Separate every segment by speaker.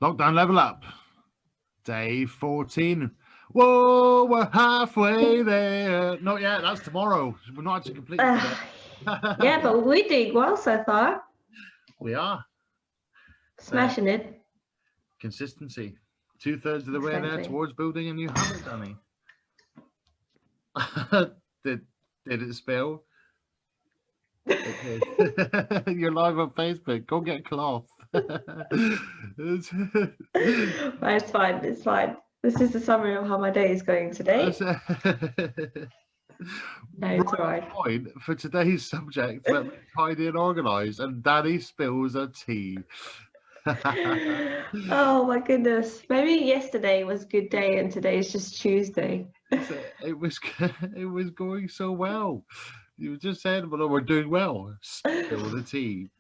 Speaker 1: Lockdown level up. Day 14. Whoa, we're halfway there. Not yet, that's tomorrow. We're not actually completed today.
Speaker 2: Yeah, but we're doing well so far.
Speaker 1: We are.
Speaker 2: Smashing it.
Speaker 1: Consistency. 2/3 of the way there towards building a new habit, Danny. Did it spill? You're live on Facebook. Go get cloth.
Speaker 2: It's fine. It's fine. This is the summary of how my day is going today. No, it's all right.
Speaker 1: Point for today's subject, let me tidy and organise, and Danny spills a tea.
Speaker 2: Oh my goodness. Maybe yesterday was a good day and today is just Tuesday.
Speaker 1: It was going so well. You just said, well, we're doing well. Spill the tea.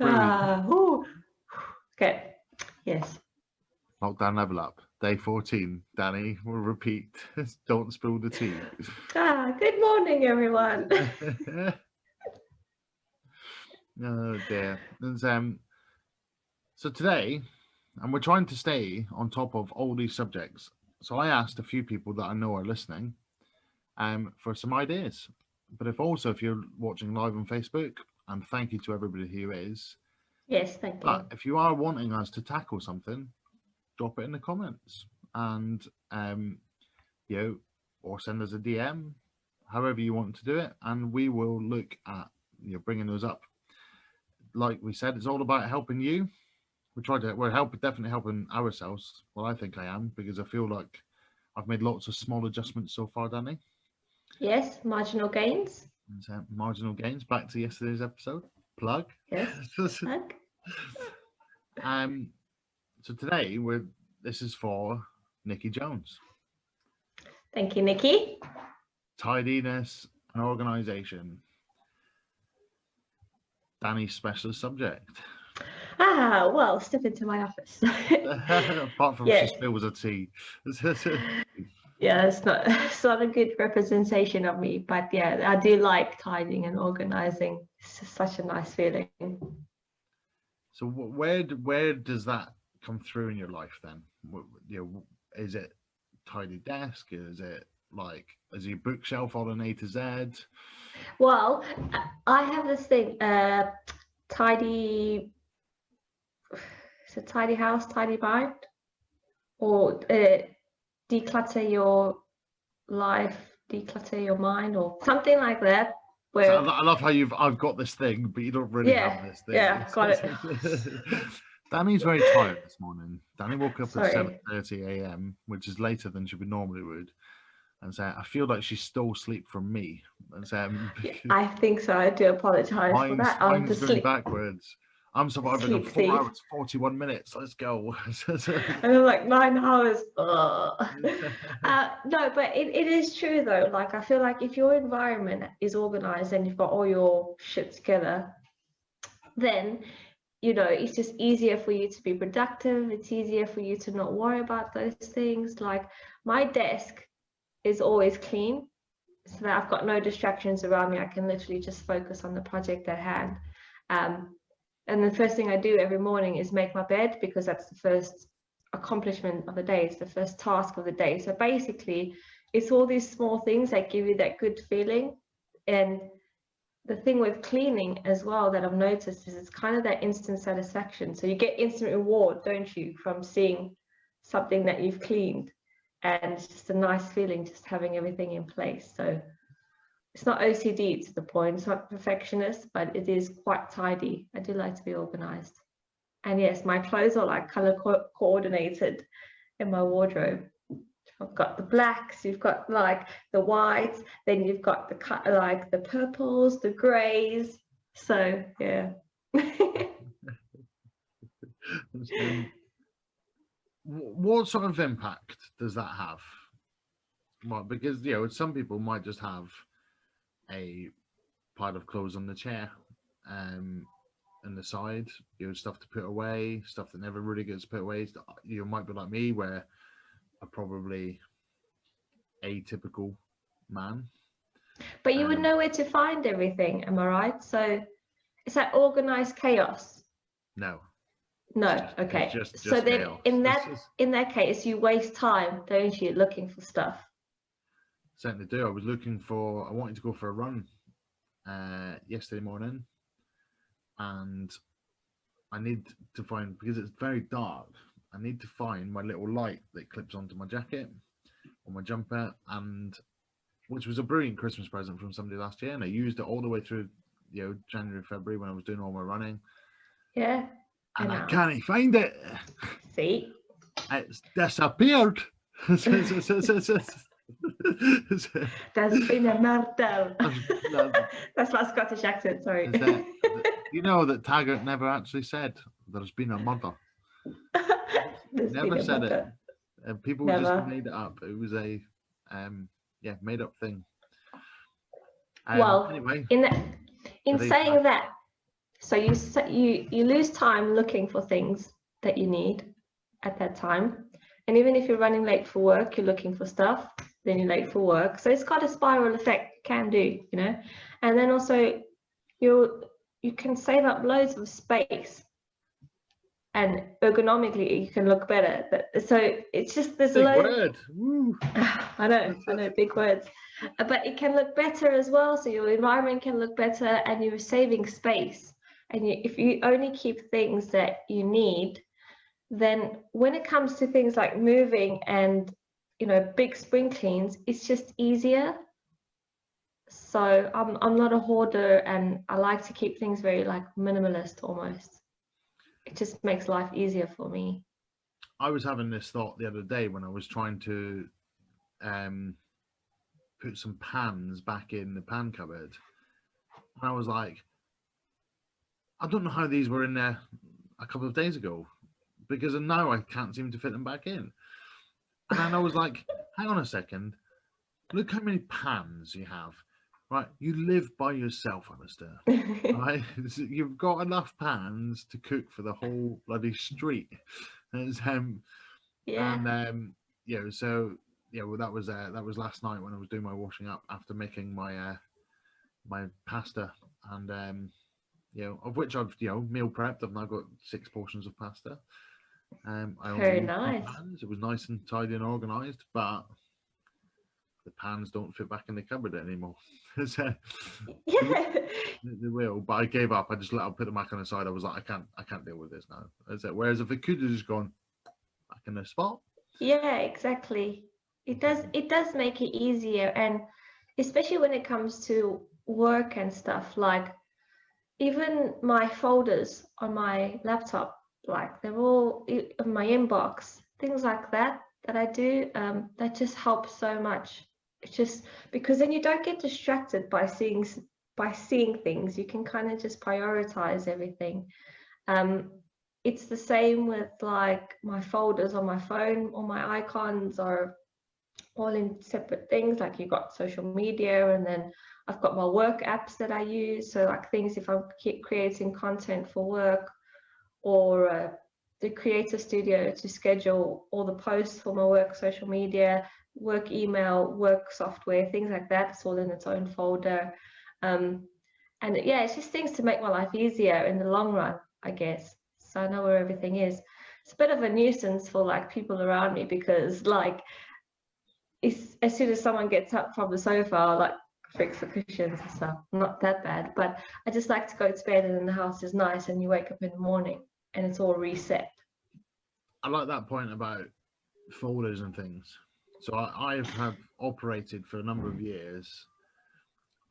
Speaker 2: Okay. Yes.
Speaker 1: Lockdown level up. Day 14. Danny will repeat. Don't spill the tea.
Speaker 2: Good morning, everyone.
Speaker 1: Oh dear. And, so today, and we're trying to stay on top of all these subjects. So I asked a few people that I know are listening for some ideas. But if you're watching live on Facebook, and thank you to everybody who is.
Speaker 2: Yes, thank you.
Speaker 1: But if you are wanting us to tackle something, drop it in the comments and or send us a DM, however you want to do it, and we will look at bringing those up. Like we said, it's all about helping you. We're definitely helping ourselves. Well, I think I am, because I feel like I've made lots of small adjustments so far, Danny.
Speaker 2: Yes, marginal gains.
Speaker 1: Marginal gains. Back to yesterday's episode. Plug.
Speaker 2: Yes. Plug.
Speaker 1: So today this is for Nikki Jones.
Speaker 2: Thank you, Nikki.
Speaker 1: Tidiness and organisation. Danny's specialist subject.
Speaker 2: Well, step into my office.
Speaker 1: Apart from she spills a tea.
Speaker 2: Yeah, it's not a good representation of me, but yeah, I do like tidying and organising. It's just such a nice feeling.
Speaker 1: So where does that come through in your life then? Is it tidy desk? Is it is your bookshelf on an A to Z? Well,
Speaker 2: I have this thing, tidy. Is it tidy house, tidy mind, or declutter your life, declutter your mind, or something like that.
Speaker 1: So I love how I've got this thing, but you don't really have this thing.
Speaker 2: Yeah, got it.
Speaker 1: Danny's very tired this morning. Danny woke up at 7:30 a.m., which is later than she would normally would, and so I feel like she stole sleep from me. And so
Speaker 2: I think so. I do apologise for that.
Speaker 1: Mine's going backwards. I'm surviving on 4 hours, 41 minutes. Let's go.
Speaker 2: And I'm like 9 hours. No, but it is true though. Like, I feel like if your environment is organized and you've got all your shit together, then, it's just easier for you to be productive. It's easier for you to not worry about those things. Like, my desk is always clean, so that I've got no distractions around me. I can literally just focus on the project at hand. And the first thing I do every morning is make my bed, because that's the first accomplishment of the day. It's the first task of the day. So basically, it's all these small things that give you that good feeling. And the thing with cleaning as well that I've noticed is it's kind of that instant satisfaction. So you get instant reward, don't you, from seeing something that you've cleaned. And it's just a nice feeling just having everything in place. So it's not OCD to the point, it's not perfectionist, but it is quite tidy. I do like to be organized. And yes, my clothes are like color coordinated in my wardrobe. I've got the blacks, you've got like the whites, then you've got the purples, the grays. So yeah.
Speaker 1: What sort of impact does that have? Well, because some people might just have a pile of clothes on the chair and the side, stuff to put away, stuff that never really gets put away. You might be like me, where I'm probably a typical man.
Speaker 2: But you would know where to find everything, am I right? So it's that organized chaos.
Speaker 1: No.
Speaker 2: No, okay.
Speaker 1: It's
Speaker 2: So then
Speaker 1: chaos.
Speaker 2: in that case, you waste time, don't you, looking for stuff?
Speaker 1: Certainly do. I wanted to go for a run yesterday morning, and I need to find, because it's very dark, I need to find my little light that clips onto my jacket or my jumper, and which was a brilliant Christmas present from somebody last year, and I used it all the way through, January, February when I was doing all my running.
Speaker 2: Yeah.
Speaker 1: And I can't find it.
Speaker 2: See?
Speaker 1: It's disappeared.
Speaker 2: There's been a murder. That's my Scottish accent, sorry.
Speaker 1: You know that Taggart never actually said there's been a murder. Never said it. People just made it up. It was a made up thing.
Speaker 2: Well,
Speaker 1: anyway,
Speaker 2: in saying that, so you lose time looking for things that you need at that time, and even if you're running late for work, you're looking for stuff, then you're late for work. So it's got a spiral effect, can do, and then also you can save up loads of space, and ergonomically you can look better. So it's just there's
Speaker 1: big
Speaker 2: loads.
Speaker 1: Word. Woo.
Speaker 2: I know, big words, but it can look better as well. So your environment can look better, and you're saving space. And if you only keep things that you need, then when it comes to things like moving and big spring cleans, it's just easier. So I'm not a hoarder, and I like to keep things very like minimalist almost. It just makes life easier for me.
Speaker 1: I was having this thought the other day when I was trying to put some pans back in the pan cupboard, and I was like, I don't know how these were in there a couple of days ago, because now I can't seem to fit them back in. And then I was like, hang on a second, look how many pans you have. Right, you live by yourself, Alistair. Right, you've got enough pans to cook for the whole bloody street. And, well, that was last night when I was doing my washing up after making my my pasta, and of which I've meal prepped. I've now got 6 portions of pasta.
Speaker 2: Very nice.
Speaker 1: It was nice and tidy and organised, but the pans don't fit back in the cupboard anymore. So, they will, but I gave up. I just put them back on the side. I was like, I can't deal with this now. Whereas if it could have just gone back in the spot.
Speaker 2: Yeah, exactly. It does make it easier, and especially when it comes to work and stuff, like even my folders on my laptop, like they're all in my inbox, things like that I do, that just helps so much. It's just because then you don't get distracted by seeing things. You can kind of just prioritize everything. It's the same with like my folders on my phone. All my icons are all in separate things. Like you got social media, and then I've got my work apps that I use. So like things if I'm creating content for work, or the creator studio to schedule all the posts for my work social media, work email, work software, things like that. It's all in its own folder. And yeah, it's just things to make my life easier in the long run, I guess. So I know where everything is. It's a bit of a nuisance for like people around me, because like as soon as someone gets up from the sofa, I'll like fix the cushions and stuff. Not that bad, but I just like to go to bed, and then the house is nice, and you wake up in the morning and it's all reset.
Speaker 1: I like that point about folders and things. So I have operated for a number of years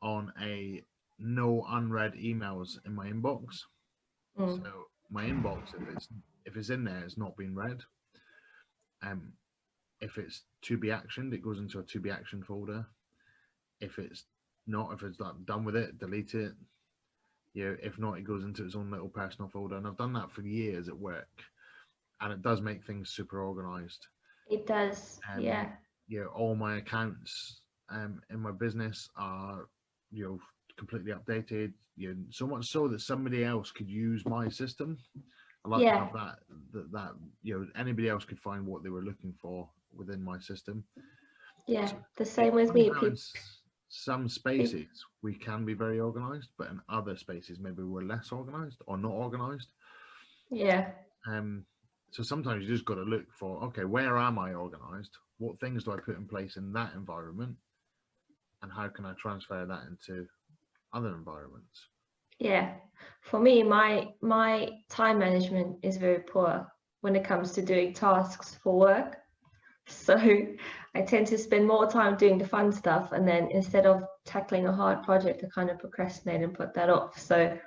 Speaker 1: on a no unread emails in my inbox. So my inbox, if it's in there, it's not been read. If it's to be actioned, it goes into a to be actioned folder. If it's not, if it's like done with it, delete it. If not, it goes into its own little personal folder. And I've done that for years at work, and it does make things super organized.
Speaker 2: It does, yeah.
Speaker 1: All my accounts in my business are completely updated. So much so that somebody else could use my system. I like to have that anybody else could find what they were looking for within my system.
Speaker 2: Yeah, so the same with me.
Speaker 1: Some spaces we can be very organized, but in other spaces maybe we're less organized or not organized.
Speaker 2: Yeah.
Speaker 1: So sometimes you just got to look for, okay, where am I organized? What things do I put in place in that environment? And how can I transfer that into other environments?
Speaker 2: Yeah. For me, my time management is very poor when it comes to doing tasks for work. So I tend to spend more time doing the fun stuff, and then instead of tackling a hard project, I kind of procrastinate and put that off. So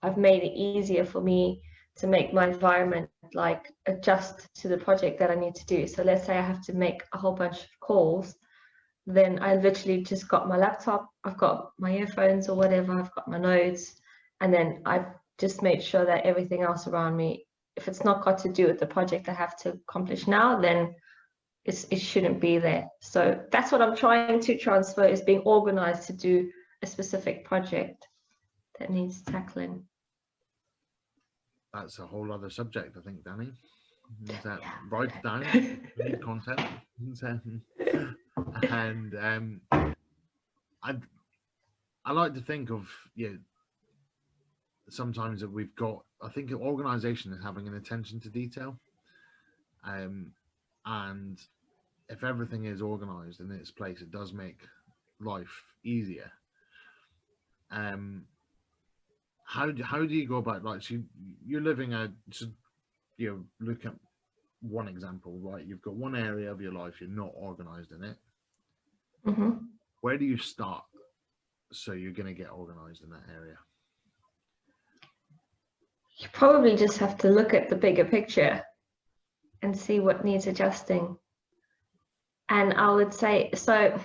Speaker 2: I've made it easier for me to make my environment like adjust to the project that I need to do. So let's say I have to make a whole bunch of calls, then I literally just got my laptop, I've got my earphones or whatever, I've got my notes, and then I just made sure that everything else around me, if it's not got to do with the project I have to accomplish now, then it shouldn't be there. So that's what I'm trying to transfer, is being organized to do a specific project that needs tackling.
Speaker 1: That's a whole other subject, I think, Danny. Is that
Speaker 2: Yeah.
Speaker 1: write it down? We need content. And I like to think of, sometimes that we've got. I think an organization is having an attention to detail, and if everything is organized in its place, it does make life easier. Um, how do you go about, like, so you're living look at one example, right? You've got one area of your life you're not organized in it.
Speaker 2: Mm-hmm.
Speaker 1: Where do you start so you're going to get organized in that area?
Speaker 2: You probably just have to look at the bigger picture and see what needs adjusting. And I would say, so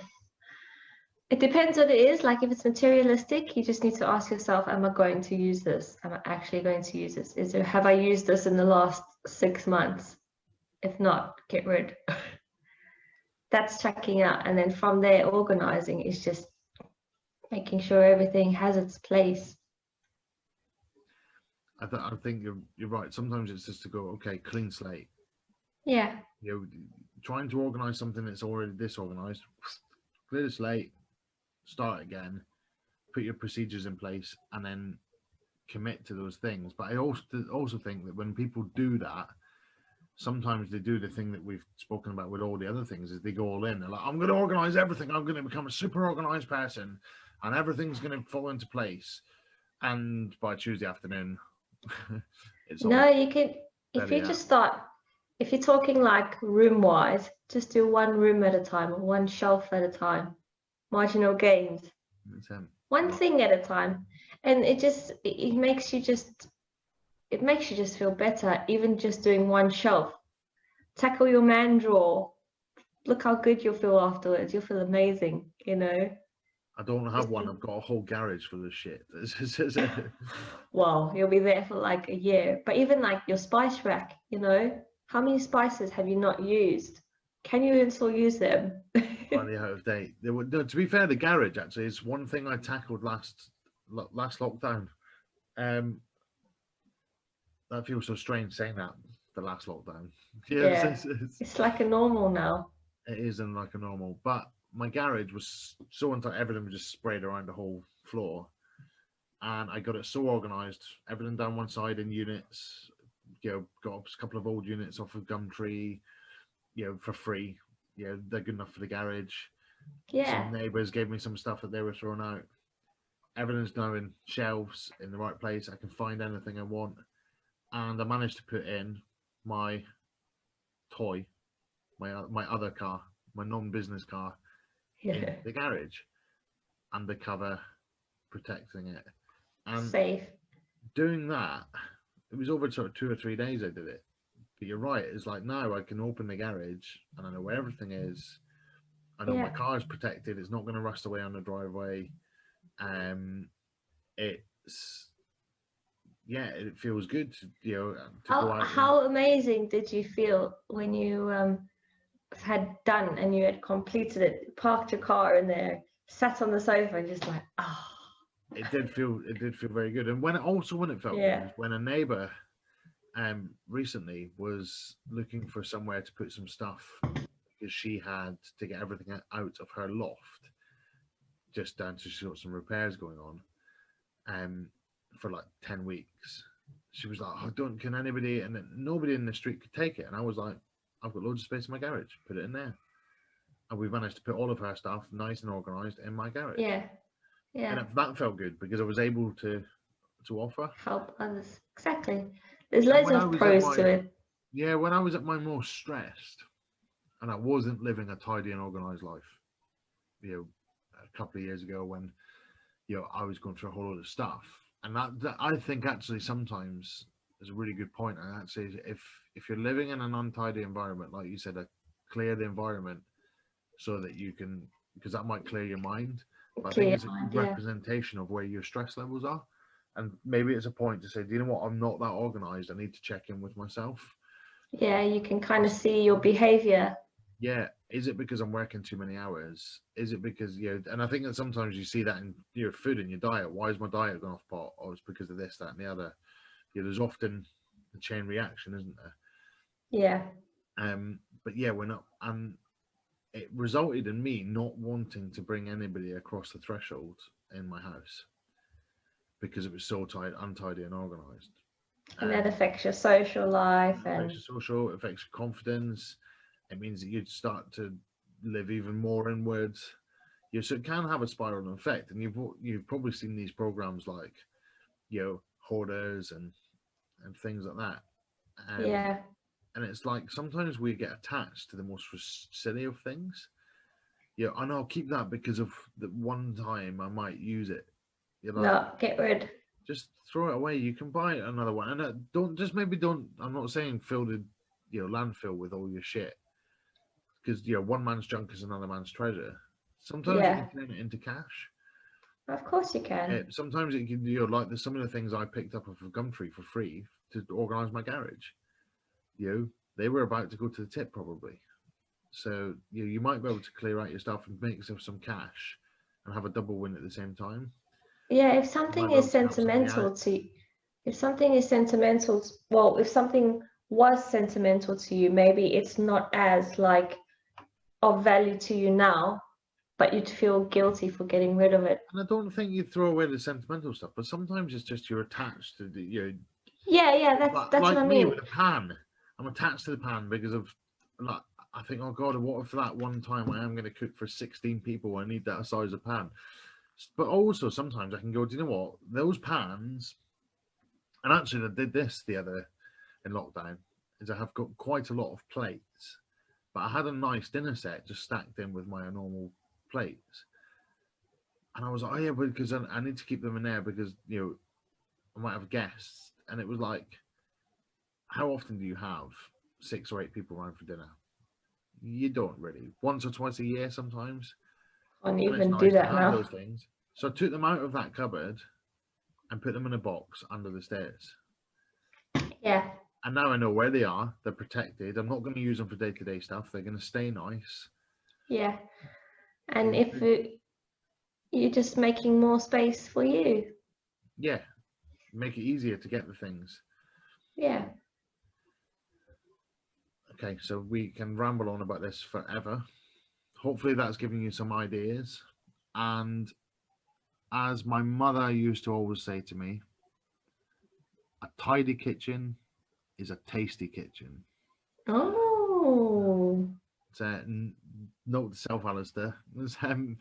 Speaker 2: it depends what it is. Like if it's materialistic, you just need to ask yourself, am I going to use this? Am I actually going to use this? Have I used this in the last 6 months? If not, get rid. That's checking out. And then from there, organizing is just making sure everything has its place.
Speaker 1: I think you're right. Sometimes it's just to go, okay, clean slate.
Speaker 2: Yeah.
Speaker 1: Trying to organize something that's already disorganized, clear the slate, start again, put your procedures in place, and then commit to those things. But I also think that when people do that, sometimes they do the thing that we've spoken about with all the other things, is they go all in. They're like, I'm going to organize everything. I'm going to become a super organized person, and everything's going to fall into place. And by Tuesday afternoon, it's all.
Speaker 2: No, you can, if you just start, if you're talking like room wise, just do one room at a time or one shelf at a time, marginal gains, one thing at a time. And it makes you just feel better, even just doing one shelf. Tackle your man drawer. Look how good you'll feel afterwards. You'll feel amazing,
Speaker 1: I don't have one. I've got a whole garage full of shit.
Speaker 2: Well, you'll be there for like a year. But even like your spice rack, how many spices have you not used? Can you even still use them?
Speaker 1: Slightly out of date. No, to be fair, the garage actually is one thing I tackled last lockdown. That feels so strange saying that, the last lockdown.
Speaker 2: Yeah, it's like a normal now.
Speaker 1: It isn't like a normal, but my garage was so untight, everything was just sprayed around the whole floor, and I got it so organized, everything down one side in units. Got a couple of old units off of Gumtree, for free. They're good enough for the garage.
Speaker 2: Yeah.
Speaker 1: Some neighbors gave me some stuff that they were throwing out. Everything's now in shelves in the right place. I can find anything I want, and I managed to put in my toy, my other car, my non-business car, in the garage, undercover, protecting it. And
Speaker 2: safe.
Speaker 1: Doing that, it was over sort of 2 or 3 days I did it. But you're right, it's like now I can open the garage and I know where everything is. I know my car is protected. It's not going to rust away on the driveway. It feels good to go out.
Speaker 2: How amazing did you feel when you had done and you had completed it, parked your car in there, sat on the sofa and just like, oh.
Speaker 1: It did feel very good. And when it felt good was when a neighbor recently was looking for somewhere to put some stuff, because she had to get everything out of her loft, just down to, she's got some repairs going on, for like 10 weeks. she was like, "Oh, can anybody?" And then nobody in the street could take it. And I was like, "I've got loads of space in my garage. Put it in there." And we managed to put all of her stuff nice and organised in my garage.
Speaker 2: Yeah. Yeah.
Speaker 1: And that felt good because I was able to offer.
Speaker 2: Help others. Exactly. There's
Speaker 1: And
Speaker 2: loads
Speaker 1: when I
Speaker 2: of
Speaker 1: was
Speaker 2: pros to it.
Speaker 1: yeah, when I was at my most stressed, and I wasn't living a tidy and organised life, a couple of years ago when I was going through a whole lot of stuff, and that I think actually sometimes is a really good point. And actually, if you're living in an untidy environment, like you said, clear the environment so that you can, because that might clear your mind. But I think it's a representation of where your stress levels are, and maybe it's a point to say, do you know what? I'm not that organised. I need to check in with myself.
Speaker 2: Yeah, you can kind of see your behaviour.
Speaker 1: Yeah, is it because I'm working too many hours? Is it because and I think that sometimes you see that in your food and your diet. Why is my diet going off pot? Oh, it's because of this, that, and the other. There's often a chain reaction, isn't there?
Speaker 2: Yeah.
Speaker 1: But yeah, we're not, and it resulted in me not wanting to bring anybody across the threshold in my house because it was so untidy and organised.
Speaker 2: And that affects your social life.
Speaker 1: It affects your social, it affects your confidence. It means that you'd start to live even more inwards. So it can have a spiral effect. And you've probably seen these programs like, hoarders and things like that.
Speaker 2: Yeah.
Speaker 1: And it's like sometimes we get attached to the most silly of things. And I'll keep that because of the one time I might use it.
Speaker 2: No, get rid.
Speaker 1: Just throw it away. You can buy another one, and I'm not saying fill the landfill with all your shit, because one man's junk is another man's treasure. Sometimes you can turn it into cash.
Speaker 2: Of course you can.
Speaker 1: Sometimes it can like some of the things I picked up off of Gumtree for free to organise my garage. They were about to go to the tip probably. So you might be able to clear out your stuff and make yourself some cash and have a double win at the same time.
Speaker 2: Yeah, if something is sentimental to if something was sentimental to you, maybe it's not as like of value to you now, but you'd feel guilty for getting rid of it.
Speaker 1: And I don't think you throw away the sentimental stuff, but sometimes it's just you're attached to the
Speaker 2: Yeah, that's
Speaker 1: like
Speaker 2: what I
Speaker 1: me
Speaker 2: mean.
Speaker 1: with a pan. I'm attached to the pan because of like I think, oh God, what if that one time I am going to cook for 16 people, I need that size of pan. But also sometimes I can go, do you know what? Those pans, and actually I did this the other in lockdown, is I have got quite a lot of plates, but I had a nice dinner set just stacked in with my normal plates. And I was like, oh yeah, because I need to keep them in there because, I might have guests. And it was like, how often do you have 6 or 8 people around for dinner? You don't really. Once or twice a year sometimes.
Speaker 2: Can't even do that now.
Speaker 1: Those things. So I took them out of that cupboard and put them in a box under the stairs.
Speaker 2: Yeah.
Speaker 1: And now I know where they are. They're protected. I'm not going to use them for day-to-day stuff. They're going to stay nice.
Speaker 2: Yeah. And you're just making more space for you.
Speaker 1: Yeah. Make it easier to get the things.
Speaker 2: Yeah.
Speaker 1: Okay, so we can ramble on about this forever. Hopefully that's giving you some ideas. And as my mother used to always say to me, a tidy kitchen is a tasty kitchen.
Speaker 2: Oh.
Speaker 1: So note to self, Alistair. And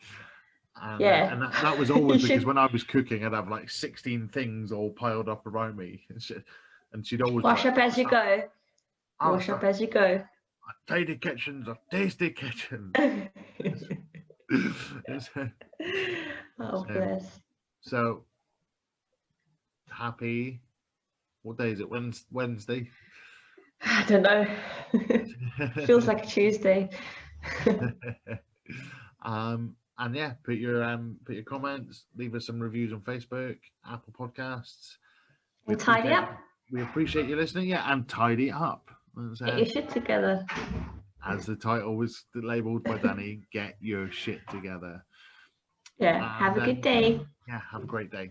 Speaker 1: that was always because when I was cooking, I'd have like 16 things all piled up around me. And she'd always
Speaker 2: wash up as you go. Wash up as you go.
Speaker 1: A tidy kitchen's a tasty kitchen.
Speaker 2: Oh, bless.
Speaker 1: So, happy. What day is it? Wednesday?
Speaker 2: I don't know. Feels like a Tuesday.
Speaker 1: And yeah, put your comments, leave us some reviews on Facebook, Apple Podcasts.
Speaker 2: And tidy up.
Speaker 1: We appreciate you listening. Yeah, and tidy up.
Speaker 2: Get your shit together.
Speaker 1: As the title was labelled by Danny, get your shit together.
Speaker 2: Yeah, have a good day.
Speaker 1: Yeah, have a great day.